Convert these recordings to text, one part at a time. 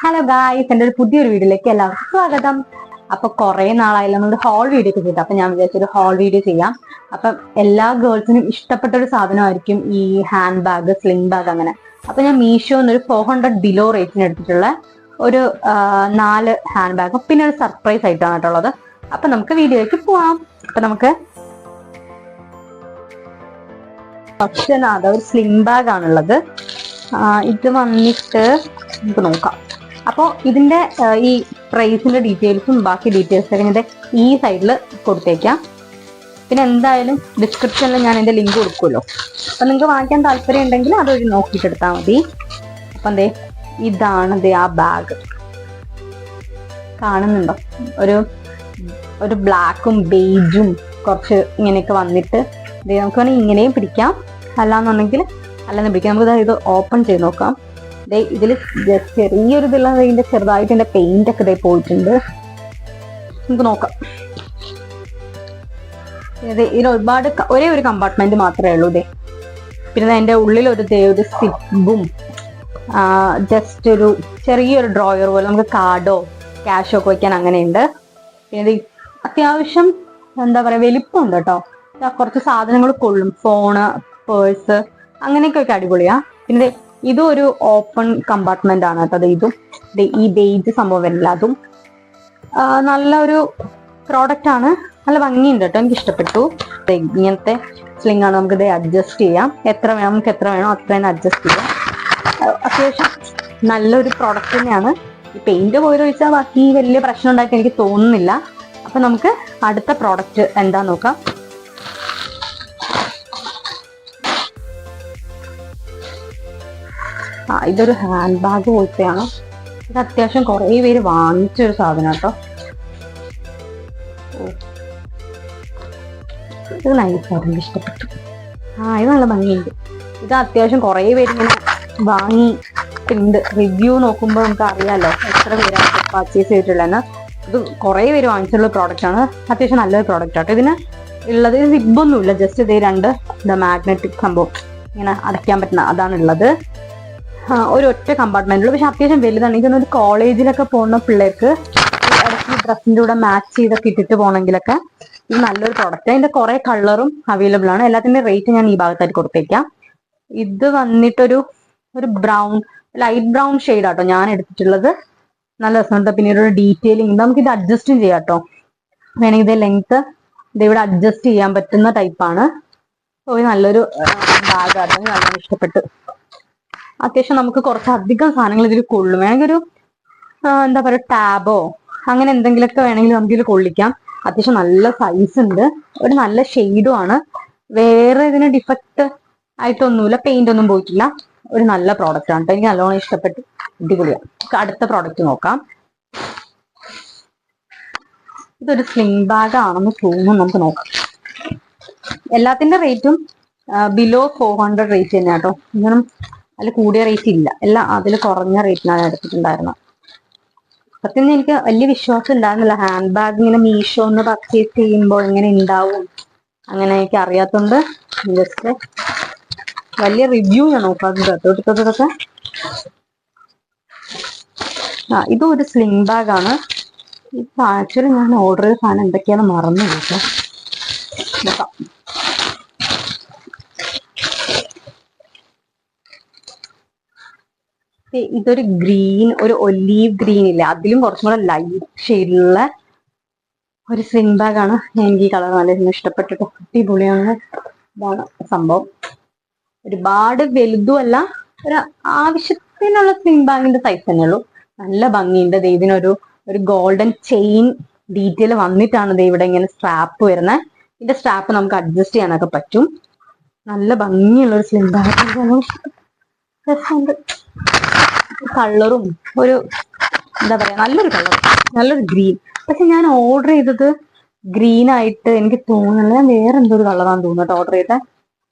Hello guys, എൻ്റെ ഒരു പുതിയൊരു വീഡിയോയിലേക്ക് എല്ലാവർക്കും സ്വാഗതം. അപ്പൊ കുറെ നാളായില്ല നമ്മൾ ഹോൾ വീഡിയോ ഒക്കെ ചെയ്തു. അപ്പൊ ഞാൻ വിചാരിച്ചൊരു ഹോൾ വീഡിയോ ചെയ്യാം. അപ്പം എല്ലാ ഗേൾസിനും ഇഷ്ടപ്പെട്ട ഒരു സാധനമായിരിക്കും ഈ ഹാൻഡ് ബാഗ്, സ്ലിംഗ് ബാഗ് അങ്ങനെ. അപ്പൊ ഞാൻ മീഷോന്ന് ഒരു 400 ബിലോ റേറ്റിന് എടുത്തിട്ടുള്ള ഒരു 4 ഹാൻഡ് ബാഗും പിന്നെ ഒരു സർപ്രൈസ് ആയിട്ടാണ് കേട്ടുള്ളത്. അപ്പൊ നമുക്ക് വീഡിയോയിലേക്ക് പോവാം. അപ്പൊ നമുക്ക് ഓപ്ഷൻ ഒരു സ്ലിംഗ് ബാഗ് ആണുള്ളത്. ഇത് വന്നിട്ട് നമുക്ക് നോക്കാം. അപ്പോൾ ഇതിന്റെ ഈ പ്രൈസിന്റെ ഡീറ്റെയിൽസും ബാക്കി ഡീറ്റെയിൽസ് ഒക്കെ ഇതിന്റെ ഈ സൈഡിൽ കൊടുത്തേക്കാം. പിന്നെ എന്തായാലും ഡിസ്ക്രിപ്ഷനിൽ ഞാൻ ഇതിന്റെ ലിങ്ക് കൊടുക്കുമല്ലോ. അപ്പൊ നിങ്ങൾക്ക് വാങ്ങിക്കാൻ താല്പര്യം ഉണ്ടെങ്കിൽ അതൊരു നോക്കിയിട്ട് എടുത്താൽ മതി. അപ്പൊ ഇതാണ് ആ ബാഗ്. കാണുന്നുണ്ടോ? ഒരു ബ്ലാക്കും ബേജും കുറച്ച് ഇങ്ങനെയൊക്കെ വന്നിട്ട് നമുക്ക് വേണമെങ്കിൽ ഇങ്ങനെയും പിടിക്കാം, അല്ലാന്നുണ്ടെങ്കിൽ പിടിക്കാം. നമുക്ക് ഇത് ഓപ്പൺ ചെയ്ത് നോക്കാം. ഇതിൽ ചെറിയൊരു ഇതില്ല, ഇതിന്റെ ചെറുതായിട്ട് ഇതിന്റെ പെയിന്റ് ഒക്കെ പോയിട്ടുണ്ട്. നമുക്ക് നോക്കാം. ഇതിൽ ഒരുപാട് ഒരേ ഒരു കമ്പാർട്ട്മെന്റ് മാത്രമേ ഉള്ളൂ. പിന്നെ അതിന്റെ ഉള്ളിൽ ഒരു സിബും ജസ്റ്റ് ഒരു ചെറിയൊരു ഡ്രോയർ പോലെ നമുക്ക് കാർഡോ ക്യാഷോ ഒക്കെ വയ്ക്കാൻ അങ്ങനെയുണ്ട്. പിന്നെ അത്യാവശ്യം എന്താ പറയാ വലിപ്പമുണ്ട് കേട്ടോ. കുറച്ച് സാധനങ്ങൾ കൊള്ളും, ഫോണ്, പേഴ്സ് അങ്ങനെയൊക്കെ അടിപൊളിയാ. പിന്നെ ഇതും ഒരു ഓപ്പൺ കമ്പാർട്ട്മെന്റ് ആണ് കേട്ടോ. ഇതും ഈ ബേജ് സംഭവം വരില്ല. അതും നല്ലൊരു പ്രോഡക്റ്റ് ആണ്, നല്ല ഭംഗിയുണ്ട് കേട്ടോ, എനിക്ക് ഇഷ്ടപ്പെട്ടു. ഇങ്ങനത്തെ സ്ലിംഗ് ആണ്, നമുക്ക് ഇത് അഡ്ജസ്റ്റ് ചെയ്യാം. നമുക്ക് എത്ര വേണോ അത്രയും അഡ്ജസ്റ്റ് ചെയ്യാം. അത്യാവശ്യം നല്ലൊരു പ്രോഡക്റ്റ് തന്നെയാണ്. ഈ പെയിന്റ് പോയത് വെച്ചാൽ ബാക്കി വലിയ പ്രശ്നം ഉണ്ടാക്കി എനിക്ക് തോന്നുന്നില്ല. അപ്പൊ നമുക്ക് അടുത്ത പ്രോഡക്റ്റ് എന്താ നോക്കാം. ഇതൊരു ഹാൻഡ് ബാഗ് പോലത്തെയാണ്. ഇത് അത്യാവശ്യം കുറേ പേര് വാങ്ങിച്ചൊരു സാധനം കേട്ടോ. ഇത് നൈസായിട്ട് ഇഷ്ടപ്പെട്ടു. ഇത് നല്ല ഭംഗിയുണ്ട്. ഇത് അത്യാവശ്യം കുറേ പേര് ഇങ്ങനെ വാങ്ങിയിട്ടുണ്ട്. റിവ്യൂ നോക്കുമ്പോൾ നമുക്ക് അറിയാലോ എത്ര പേരാണ് പർച്ചേസ് ചെയ്തിട്ടുള്ളതെന്ന്. ഇത് കുറേ പേര് വാങ്ങിച്ചിട്ടുള്ള പ്രോഡക്റ്റ് ആണ്. അത്യാവശ്യം നല്ലൊരു പ്രോഡക്റ്റ് ആട്ടോ. ഇതിന് ഉള്ളത് സിബൊന്നുമില്ല, ജസ്റ്റ് ഇത് രണ്ട് മാഗ്നറ്റിക് സംഭവം ഇങ്ങനെ അടയ്ക്കാൻ പറ്റുന്ന അതാണുള്ളത്. ഒരു ഒറ്റ കമ്പാർട്ട്മെന്റുള്ളൂ, പക്ഷെ അത്യാവശ്യം വലുതാണ്. ഇതൊന്നൊരു കോളേജിലൊക്കെ പോകുന്ന പിള്ളേർക്ക് ഇടയ്ക്ക് ഡ്രസ്സിന്റെ കൂടെ മാച്ച് ചെയ്തൊക്കെ ഇട്ടിട്ട് പോകണമെങ്കിലൊക്കെ ഇത് നല്ലൊരു പ്രോഡക്റ്റ്. അതിന്റെ കുറെ കളറും അവൈലബിൾ ആണ്. എല്ലാത്തിന്റെ റേറ്റ് ഞാൻ ഈ ഭാഗത്തായിട്ട് കൊടുത്തേക്കാം. ഇത് വന്നിട്ടൊരു ബ്രൗൺ, ലൈറ്റ് ബ്രൗൺ ഷെയ്ഡ് ആട്ടോ ഞാൻ എടുത്തിട്ടുള്ളത്. നല്ല രസമുണ്ട്. പിന്നീട് ഒരു ഡീറ്റെയിലിംഗ്, നമുക്ക് ഇത് അഡ്ജസ്റ്റും ചെയ്യാം കേട്ടോ. വേണമെങ്കിൽ ഇത് ലെങ്ത് ഇവിടെ അഡ്ജസ്റ്റ് ചെയ്യാൻ പറ്റുന്ന ടൈപ്പാണ്. നല്ലൊരു ബാഗാണ്, നല്ലോണം ഇഷ്ടപ്പെട്ടു. അത്യാവശ്യം നമുക്ക് കുറച്ചധികം സാധനങ്ങൾ ഇതിൽ കൊള്ളും. വേണമെങ്കിൽ ഒരു എന്താ പറയുക ടാബോ അങ്ങനെ എന്തെങ്കിലുമൊക്കെ വേണമെങ്കിൽ നമുക്ക് ഇതിൽ കൊള്ളിക്കാം. അത്യാവശ്യം നല്ല സൈസ് ഉണ്ട്, ഒരു നല്ല ഷെയ്ഡും ആണ്. വേറെ ഇതിന് ഡിഫക്റ്റ് ആയിട്ടൊന്നുമില്ല, പെയിന്റ് ഒന്നും പോയിട്ടില്ല. ഒരു നല്ല പ്രോഡക്റ്റ് ആണ് കേട്ടോ, എനിക്ക് നല്ലോണം ഇഷ്ടപ്പെട്ടു. അടിപൊളിയാണ്. അടുത്ത പ്രോഡക്റ്റ് നോക്കാം. ഇതൊരു സ്ലിംഗ് ബാഗ് ആണെന്ന് തോന്നുന്നു, നമുക്ക് നോക്കാം. എല്ലാത്തിന്റെ റേറ്റും ബിലോ 400 റേറ്റ് തന്നെയാണ് കേട്ടോ. ഇങ്ങനെ അതിൽ കൂടിയ റേറ്റ് ഇല്ല, എല്ലാം അതിൽ കുറഞ്ഞ റേറ്റിനാണ് എടുത്തിട്ടുണ്ടായിരുന്നത്. സത്യം എനിക്ക് വലിയ വിശ്വാസം ഉണ്ടായിരുന്നില്ല ഹാൻഡ് ബാഗ് ഇങ്ങനെ മീഷോ ഒന്ന് പർച്ചേസ് ചെയ്യുമ്പോൾ എങ്ങനെ ഉണ്ടാവും അങ്ങനെ എനിക്ക് അറിയാത്തോണ്ട് ജസ്റ്റ് വലിയ റിവ്യൂ ഞാൻ നോക്കാറുണ്ട് തൊട്ടൊക്കെ. ഇതും ഒരു സ്ലിംഗ് ബാഗ് ആണ്. ഇപ്പൊ ആക്ച്വലി ഞാൻ ഓർഡർ ചെയ്ത സാധനം എന്തൊക്കെയാണെന്ന് മറന്നു കേട്ടോ. നോക്കാം. ഇതൊരു ഗ്രീൻ, ഒരു ഒലീവ് ഗ്രീൻ ഇല്ല, അതിലും കുറച്ചും കൂടെ ലൈറ്റ് ഷെയ്ഡിലുള്ള ഒരു സ്ലിംഗ് ബാഗ് ആണ്. എനിക്ക് ഈ കളർ നല്ല ഇഷ്ടപ്പെട്ടിട്ട് അടിപൊളിയാണ്. ഇതാണ് സംഭവം. ഒരുപാട് വലുതുമല്ല, ഒരു ആവശ്യത്തിനുള്ള സ്ലിംഗ് ബാഗിന്റെ സൈസ് തന്നെ ഉള്ളൂ. നല്ല ഭംഗിയുണ്ട്. ഇതിനൊരു ഗോൾഡൻ ചെയിൻ ഡീറ്റെയിൽ വന്നിട്ടാണ് ഇവിടെ ഇങ്ങനെ സ്ട്രാപ്പ് വരുന്നത്. ഇതിന്റെ സ്ട്രാപ്പ് നമുക്ക് അഡ്ജസ്റ്റ് ചെയ്യാനൊക്കെ പറ്റും. നല്ല ഭംഗിയുള്ള ഒരു സ്ലിംഗ് ബാഗ്. കളറും ഒരു എന്താ പറയാ നല്ലൊരു കളർ, നല്ലൊരു ഗ്രീൻ. പക്ഷെ ഞാൻ ഓർഡർ ചെയ്തത് ഗ്രീൻ ആയിട്ട് എനിക്ക് തോന്നുന്നില്ല. ഞാൻ വേറെ എന്തൊരു കളറാന്ന് തോന്നുന്നു ഓർഡർ ചെയ്ത.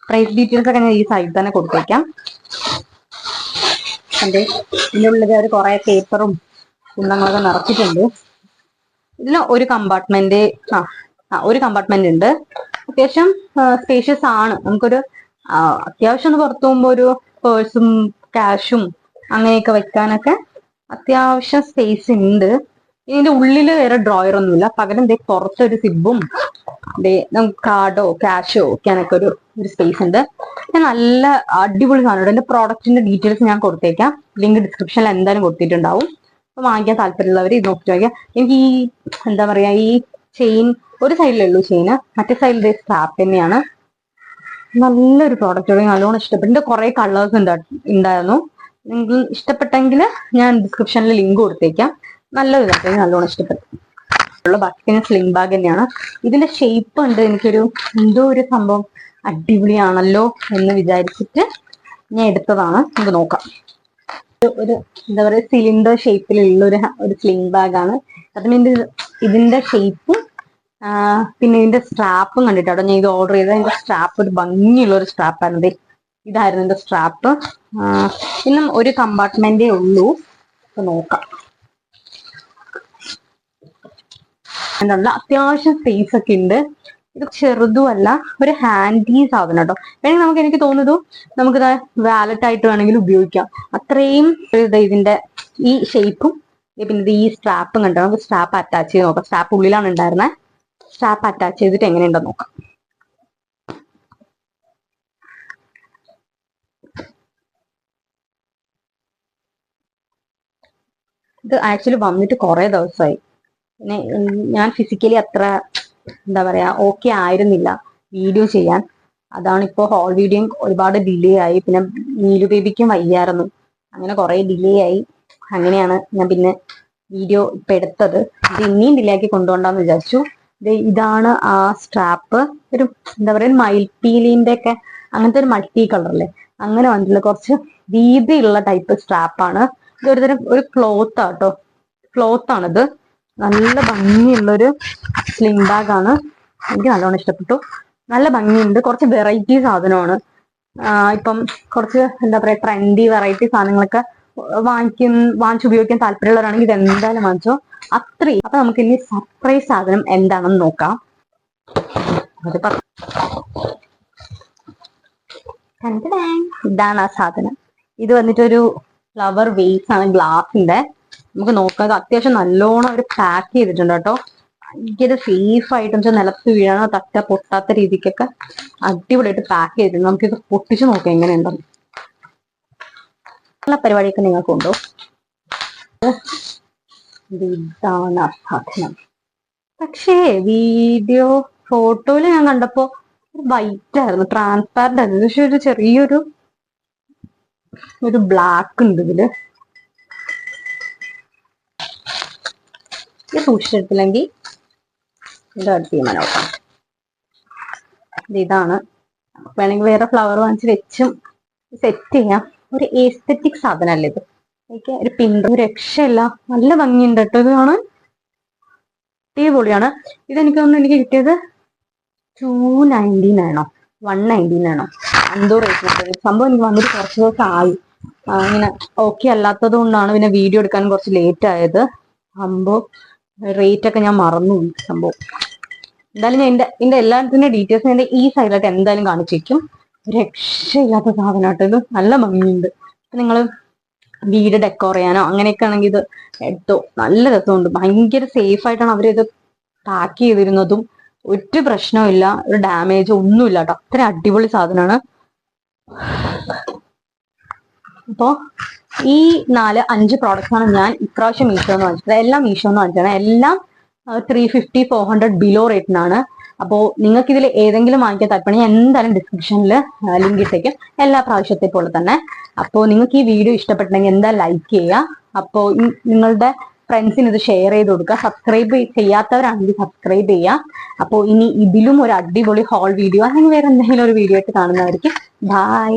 പ്രൈസ് ഡീറ്റെയിൽസ് ഒക്കെ ഞാൻ ഈ സൈഡിൽ തന്നെ കൊടുത്തേക്കാം. ഇതിൻ്റെ ഉള്ളിൽ അവർ കുറെ പേപ്പറും കുന്നങ്ങളൊക്കെ നിറച്ചിട്ടുണ്ട്. ഇതിന് ഒരു കമ്പാർട്ട്മെന്റ് ഉണ്ട്. അത്യാവശ്യം സ്പേഷ്യസ് ആണ്. നമുക്കൊരു അത്യാവശ്യം ഒന്ന് പുറത്തു പോകുമ്പോ ഒരു പേഴ്സും ക്യാഷും അങ്ങനെയൊക്കെ വെക്കാനൊക്കെ അത്യാവശ്യം സ്പേസ് ഉണ്ട്. ഇതിന്റെ ഉള്ളിൽ വേറെ ഡ്രോയർ ഒന്നുമില്ല, പകരം ദേ പുറത്തൊരു സിബും നമുക്ക് കാർഡോ ക്യാഷോ വെക്കാനൊക്കെ ഒരു സ്പേസ് ഉണ്ട്. നല്ല അടിപൊളി സാധനം. എന്റെ പ്രോഡക്റ്റിന്റെ ഡീറ്റെയിൽസ് ഞാൻ കൊടുത്തേക്കാം, ലിങ്ക് ഡിസ്ക്രിപ്ഷനിൽ എന്തായാലും കൊടുത്തിട്ടുണ്ടാവും. അപ്പൊ വാങ്ങിക്കാൻ താല്പര്യമുള്ളവർ ഇത് നോക്കി വാങ്ങിക്കാം. എനിക്ക് ഈ എന്താ പറയാ, ഈ ചെയിൻ ഒരു സൈഡിലുള്ളൂ ചെയിന്, മറ്റേ സൈഡിൽ സ്ട്രാപ്പ് തന്നെയാണ്. നല്ലൊരു പ്രോഡക്റ്റ്, നല്ലോണം ഇഷ്ടപ്പെട്ടു. ഇതിന്റെ കുറെ കളേഴ്സ് ഉണ്ടായിരുന്നു. നിങ്ങൾക്ക് ഇഷ്ടപ്പെട്ടെങ്കിൽ ഞാൻ ഡിസ്ക്രിപ്ഷനിൽ ലിങ്ക് കൊടുത്തേക്കാം. നല്ലൊരു ഇതായിട്ട് നല്ലോണം ഇഷ്ടപ്പെട്ടു. ബാക്കി സ്ലിംഗ് ബാഗ് തന്നെയാണ്. ഇതിന്റെ ഷേപ്പ് ഉണ്ട്, എനിക്കൊരു എന്തോ ഒരു സംഭവം അടിപൊളിയാണല്ലോ എന്ന് വിചാരിച്ചിട്ട് ഞാൻ എടുത്തതാണ്. നമുക്ക് നോക്കാം. ഒരു എന്താ പറയുക, സിലിണ്ടർ ഷേപ്പിലുള്ള ഒരു സ്ലിംഗ് ബാഗാണ്. അതിന് ഇതിന്റെ ഷേപ്പും പിന്നെ ഇതിന്റെ സ്ട്രാപ്പും കണ്ടിട്ടോ ഞാൻ ഇത് ഓർഡർ ചെയ്ത. ഇതിന്റെ സ്ട്രാപ്പ് ഒരു ഭംഗിയുള്ള ഒരു സ്ട്രാപ്പാണ്. ഇതായിരുന്നു ഇതിന്റെ സ്ട്രാപ്പ്. ഇന്നും ഒരു കമ്പാർട്ട്മെന്റേ ഉള്ളൂ. അപ്പൊ നോക്കാം. എന്നുള്ള അത്യാവശ്യം സ്പേസ് ഒക്കെ ഉണ്ട്. ഇത് ചെറുതുമല്ല, ഒരു ഹാൻഡി സാധനം കേട്ടോ. വേണമെങ്കിൽ എനിക്ക് തോന്നുന്നു നമുക്കിത് വാലറ്റ് ആയിട്ട് വേണമെങ്കിൽ ഉപയോഗിക്കാം. അത്രയും ഇതിന്റെ ഈ ഷേപ്പും പിന്നെ ഈ സ്ട്രാപ്പും കണ്ടോ. നമുക്ക് സ്ട്രാപ്പ് അറ്റാച്ച് ചെയ്ത് നോക്കാം. സ്ട്രാപ്പ് ഉള്ളിലാണ് ഉണ്ടായിരുന്നത്. സ്ട്രാപ്പ് അറ്റാച്ച് ചെയ്തിട്ട് എങ്ങനെയുണ്ടെന്ന് നോക്കാം. ഇത് ആക്ച്വലി വന്നിട്ട് കുറെ ദിവസമായി. പിന്നെ ഞാൻ ഫിസിക്കലി അത്ര എന്താ പറയാ ഓക്കെ ആയിരുന്നില്ല വീഡിയോ ചെയ്യാൻ. അതാണ് ഇപ്പോൾ ഹോൾ വീഡിയോ ഒരുപാട് ഡിലേ ആയി. പിന്നെ നീലു ബേബിക്കും വയ്യായിരുന്നു, അങ്ങനെ കുറെ ഡിലേ ആയി. അങ്ങനെയാണ് ഞാൻ പിന്നെ വീഡിയോ ഇപ്പൊ എടുത്തത്. ഇത് ഇനിയും ഡിലേ ആക്കി കൊണ്ടുപോകണ്ടെന്ന് വിചാരിച്ചു. ഇതാണ് ആ സ്ട്രാപ്പ്. ഒരു എന്താ പറയുക, മയിൽപ്പീലിന്റെ ഒക്കെ അങ്ങനത്തെ ഒരു മൾട്ടി കളറല്ലേ അങ്ങനെ വന്നിട്ടുള്ള കുറച്ച് വീതിയുള്ള ടൈപ്പ് സ്ട്രാപ്പാണ്. ഇത് ഒരുതരം ഒരു ക്ലോത്ത് ആട്ടോ, ക്ലോത്ത് ആണിത്. നല്ല ഭംഗിയുള്ളൊരു സ്ലിംഗ് ബാഗ് ആണ്. എനിക്ക് നല്ലോണം ഇഷ്ടപ്പെട്ടു. നല്ല ഭംഗിയുണ്ട്. കുറച്ച് വെറൈറ്റി സാധനമാണ്. ഇപ്പം കുറച്ച് എന്താ പറയാ ട്രെൻഡി വെറൈറ്റി സാധനങ്ങളൊക്കെ വാങ്ങിച്ചുപയോഗിക്കാൻ താല്പര്യമുള്ളവരാണെങ്കിൽ ഇത് എന്തായാലും വാങ്ങിച്ചോ. അത്രയും. അപ്പൊ നമുക്ക് ഇനി സർപ്രൈസ് സാധനം എന്താണെന്ന് നോക്കാം. ഇതാണ് ആ സാധനം. ഇത് വന്നിട്ടൊരു ഫ്ലവർ വേസ് ആണ്, ഗ്ലാസിന്റെ. നമുക്ക് നോക്കാം. അത്യാവശ്യം നല്ലോണം അവർ പാക്ക് ചെയ്തിട്ടുണ്ട് കേട്ടോ. ഭയങ്കര സേഫ് ആയിട്ട് നിലത്ത് വീഴാനോ തട്ട പൊട്ടാത്ത രീതിക്കൊക്കെ അടിപൊളിയായിട്ട് പാക്ക് ചെയ്തിട്ടുണ്ട്. നമുക്കിത് പൊട്ടിച്ചു നോക്കാം എങ്ങനെയുണ്ടെന്ന്. നല്ല പരിപാടിയൊക്കെ നിങ്ങൾക്കുണ്ടോ? ഇതാണ് ആ സാധനം. പക്ഷേ വീഡിയോ ഫോട്ടോയില് ഞാൻ കണ്ടപ്പോ വൈറ്റ് ആയിരുന്നു, ട്രാൻസ്പാരന്റ് ആയിരുന്നു. പക്ഷെ ഒരു ചെറിയൊരു ബ്ലാക്ക് ഉണ്ട് ഇതില്. ഇത് സൂക്ഷിച്ചെടുത്തില്ലെങ്കിൽ ഇത് അടുത്ത് തീരുമാനമാക്കാം. ഇതാണ്. വേണമെങ്കിൽ വേറെ ഫ്ലവർ വാങ്ങിച്ച് വെച്ചും സെറ്റ് ചെയ്യാം. ഒരു എസ്തെറ്റിക് സാധനമല്ലേ ഇത്. എനിക്ക് ഒരു പിങ്ക് രക്ഷയില്ല. നല്ല ഭംഗിയുണ്ട് കേട്ടോ ഇത് കാണാൻ. അടിപൊളിയാണ്. ഇതെനിക്ക് തോന്നുന്നു എനിക്ക് കിട്ടിയത് 219 ആണോ 119 ആണോ എന്തോ റേറ്റ്. സംഭവം എനിക്ക് വന്നിട്ട് കുറച്ച് ദിവസം ആയി. ഇങ്ങനെ ഓക്കെ അല്ലാത്തത് കൊണ്ടാണ് പിന്നെ വീഡിയോ എടുക്കാൻ കുറച്ച് ലേറ്റ് ആയത്. സംഭവം റേറ്റ് ഒക്കെ ഞാൻ മറന്നു സംഭവം. എന്തായാലും ഞാൻ എന്റെ എല്ലാത്തിന്റെ ഡീറ്റെയിൽസ് എന്റെ ഈ സൈഡിലായിട്ട് എന്തായാലും കാണിച്ചേക്കും. രക്ഷയില്ലാത്ത സാധനമായിട്ട് ഇത്. നല്ല ഭംഗിയുണ്ട്. നിങ്ങൾ വീട് ഡെക്കോർ ചെയ്യാനോ അങ്ങനെയൊക്കെ ആണെങ്കിൽ ഇത് എടുത്തോ. നല്ല രസമുണ്ട്. ഭയങ്കര സേഫ് ആയിട്ടാണ് അവരിത് പാക്ക് ചെയ്തിരുന്നതും. ഒരു പ്രശ്നമില്ല, ഒരു ഡാമേജ് ഒന്നുമില്ല കേട്ടോ. അത്ര അടിപൊളി സാധനമാണ്. അപ്പോ ഈ 4-5 പ്രോഡക്റ്റ്സ് ആണ് ഞാൻ ഇപ്രാവശ്യം മീഷോന്ന് വാങ്ങിച്ചത്. എല്ലാം മീഷോന്ന് വാങ്ങിച്ചതാണ്. എല്ലാം 350-400 ബിലോ റേറ്റിനാണ്. അപ്പോൾ നിങ്ങൾക്ക് ഇതിൽ ഏതെങ്കിലും വാങ്ങിക്കാൻ താല്പര്യം ഞാൻ എന്തായാലും ഡിസ്ക്രിപ്ഷനിൽ ലിങ്ക് ഇട്ടേക്കും, എല്ലാ പ്രാവശ്യത്തെ പോലെ തന്നെ. അപ്പോൾ നിങ്ങൾക്ക് ഈ വീഡിയോ ഇഷ്ടപ്പെട്ടെങ്കിൽ എന്തായാലും ലൈക്ക് ചെയ്യുക. അപ്പോൾ നിങ്ങളുടെ ഫ്രണ്ട്സിന് ഇത് ഷെയർ ചെയ്ത് കൊടുക്കുക. സബ്സ്ക്രൈബ് ചെയ്യാത്തവരാണെങ്കിൽ സബ്സ്ക്രൈബ് ചെയ്യുക. അപ്പോൾ ഇനി ഇതിലും ഒരു അടിപൊളി ഹോൾ വീഡിയോ അല്ലെങ്കിൽ വേറെ എന്തെങ്കിലും ഒരു വീഡിയോ ആയിട്ട് കാണുന്നതായിരിക്കും. ബൈ.